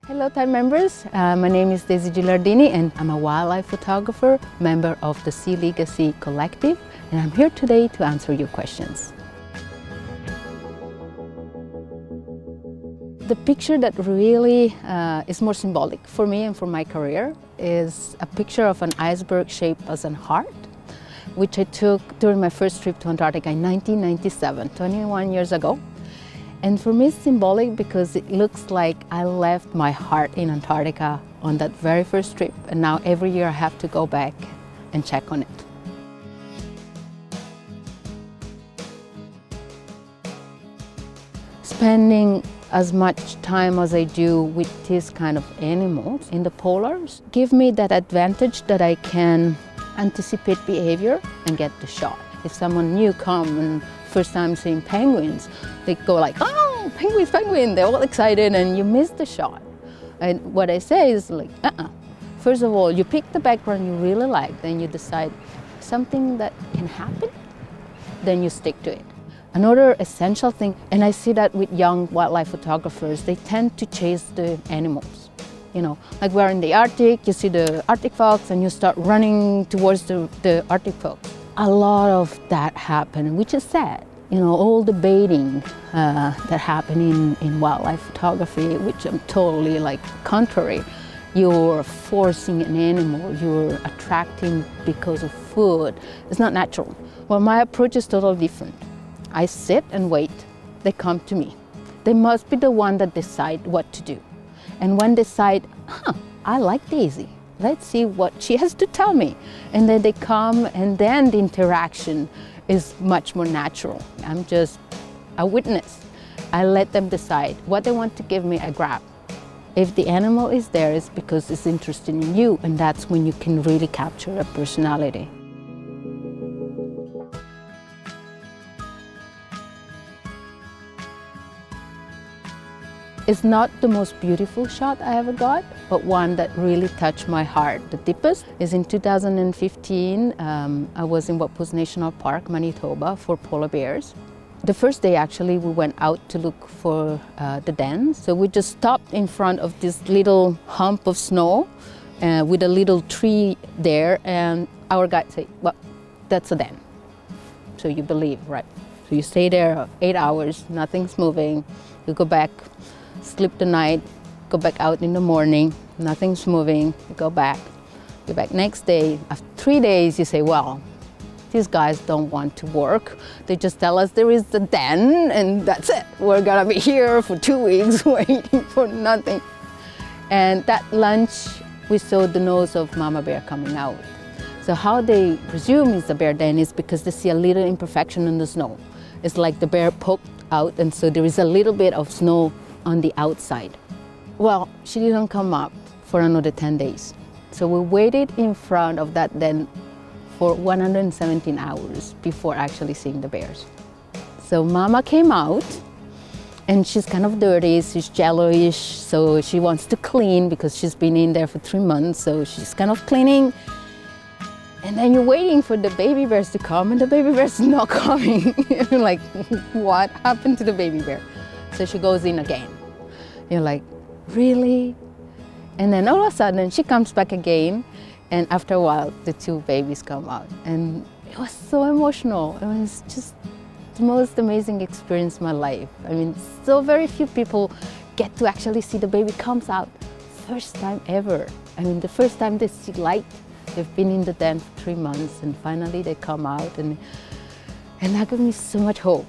Hello time members, my name is Daisy Gilardini and I'm a wildlife photographer, member of the Sea Legacy Collective, and I'm here today to answer your questions. The picture that really is more symbolic for me and for my career is a picture of an iceberg shaped as a heart, which I took during my first trip to Antarctica in 1997, 21 years ago. And for me it's symbolic because it looks like I left my heart in Antarctica on that very first trip, and now every year I have to go back and check on it. Spending as much time as I do with these kind of animals in the polars give me that advantage that I can anticipate behavior and get the shot. If someone new comes and first time seeing penguins, they go like, oh, penguins, penguin, they're all excited and you miss the shot. And what I say is like, First of all, you pick the background you really like, then you decide something that can happen, then you stick to it. Another essential thing, and I see that with young wildlife photographers, they tend to chase the animals. You know, like we're in the Arctic, you see the Arctic fox and you start running towards the Arctic fox. A lot of that happen, which is sad. You know, all the baiting that happen in wildlife photography, which I'm totally like contrary. You're forcing an animal, you're attracting because of food. It's not natural. Well, my approach is totally different. I sit and wait. They come to me. They must be the one that decide what to do. And when they decide, I like Daisy, let's see what she has to tell me. And then they come, and then the interaction is much more natural. I'm just a witness. I let them decide what they want to give me, I grab. If the animal is there, it's because it's interested in you, and that's when you can really capture a personality. It's not the most beautiful shot I ever got, but one that really touched my heart. The deepest is in 2015. I was in Wapuz National Park, Manitoba, for polar bears. The first day, actually, we went out to look for the den. So we just stopped in front of this little hump of snow with a little tree there, and our guide said, well, that's a den. So you believe, right? So you stay there 8 hours, nothing's moving. You go back, sleep the night, go back out in the morning, nothing's moving, you go back. You're back next day. After 3 days, you say, well, these guys don't want to work. They just tell us there is the den and that's it. We're gonna be here for 2 weeks waiting for nothing. And that lunch, we saw the nose of mama bear coming out. So how they presume it's the bear den is because they see a little imperfection in the snow. It's like the bear poked out, and so there is a little bit of snow on the outside. Well, she didn't come up for another 10 days. So we waited in front of that den for 117 hours before actually seeing the bears. So mama came out, and she's kind of dirty, she's yellowish, so she wants to clean because she's been in there for 3 months, so she's kind of cleaning. And then you're waiting for the baby bears to come, and the baby bear's not coming. You're like, what happened to the baby bear? So she goes in again. You're like, really? And then all of a sudden she comes back again, and after a while the 2 babies come out. And it was so emotional. It was just the most amazing experience of my life. I mean, so very few people get to actually see the baby comes out. First time ever. I mean, the first time they see light. They've been in the den for 3 months, and finally they come out, and that gave me so much hope.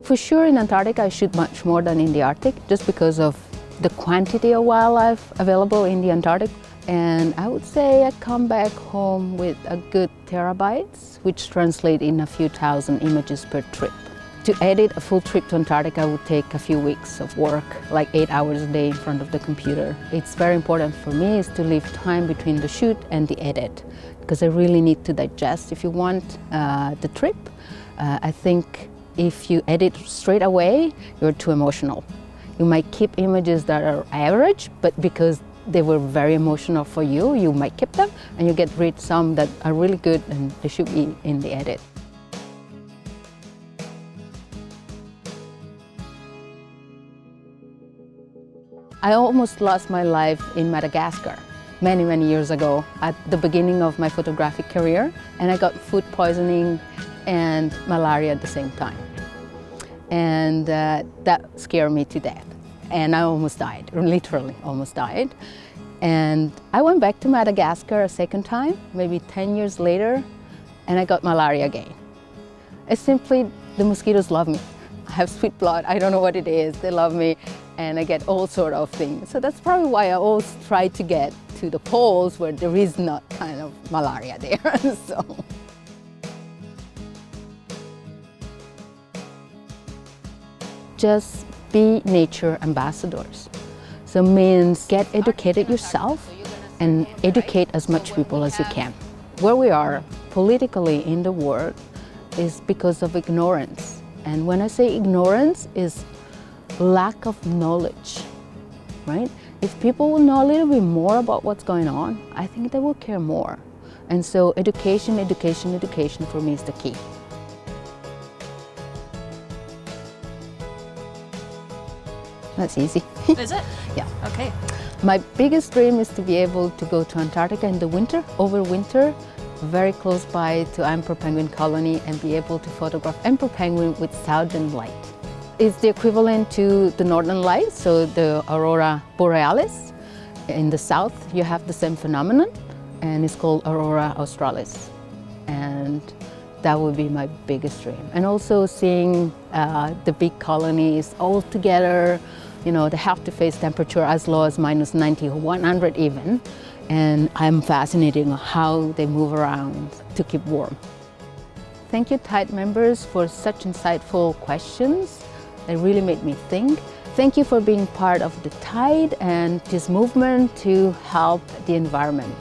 For sure, in Antarctica I shoot much more than in the Arctic, just because of the quantity of wildlife available in the Antarctic. And I would say I come back home with a good terabytes, which translate in a few thousand images per trip. To edit a full trip to Antarctica would take a few weeks of work, like 8 hours a day in front of the computer. It's very important for me is to leave time between the shoot and the edit, because I really need to digest. If you want the trip, I think if you edit straight away, you're too emotional. You might keep images that are average, but because they were very emotional for you, you might keep them, and you get rid of some that are really good and they should be in the edit. I almost lost my life in Madagascar many, many years ago at the beginning of my photographic career, and I got food poisoning and malaria at the same time. And that scared me to death. And I almost died, literally almost died. And I went back to Madagascar a second time, maybe 10 years later, and I got malaria again. It's simply the mosquitoes love me. I have sweet blood, I don't know what it is, they love me, and I get all sort of things. So that's probably why I always try to get to the poles where there is not kind of malaria there. So. Just be nature ambassadors. So means get educated yourself and educate as much people as you can. Where we are politically in the world is because of ignorance. And when I say ignorance, is lack of knowledge, right? If people will know a little bit more about what's going on, I think they will care more. And so education, education, education for me is the key. That's easy. Is it? Yeah. Okay. My biggest dream is to be able to go to Antarctica in the winter, overwinter, very close by to emperor penguin colony, and be able to photograph emperor penguin with southern light. It's the equivalent to the northern lights, so the aurora borealis. In the south, you have the same phenomenon, and it's called aurora australis. And that would be my biggest dream. And also seeing the big colonies all together, you know, they have to face temperature as low as minus 90 or 100 even. And I'm fascinated on how they move around to keep warm. Thank you, Tide members, for such insightful questions. They really made me think. Thank you for being part of the Tide and this movement to help the environment.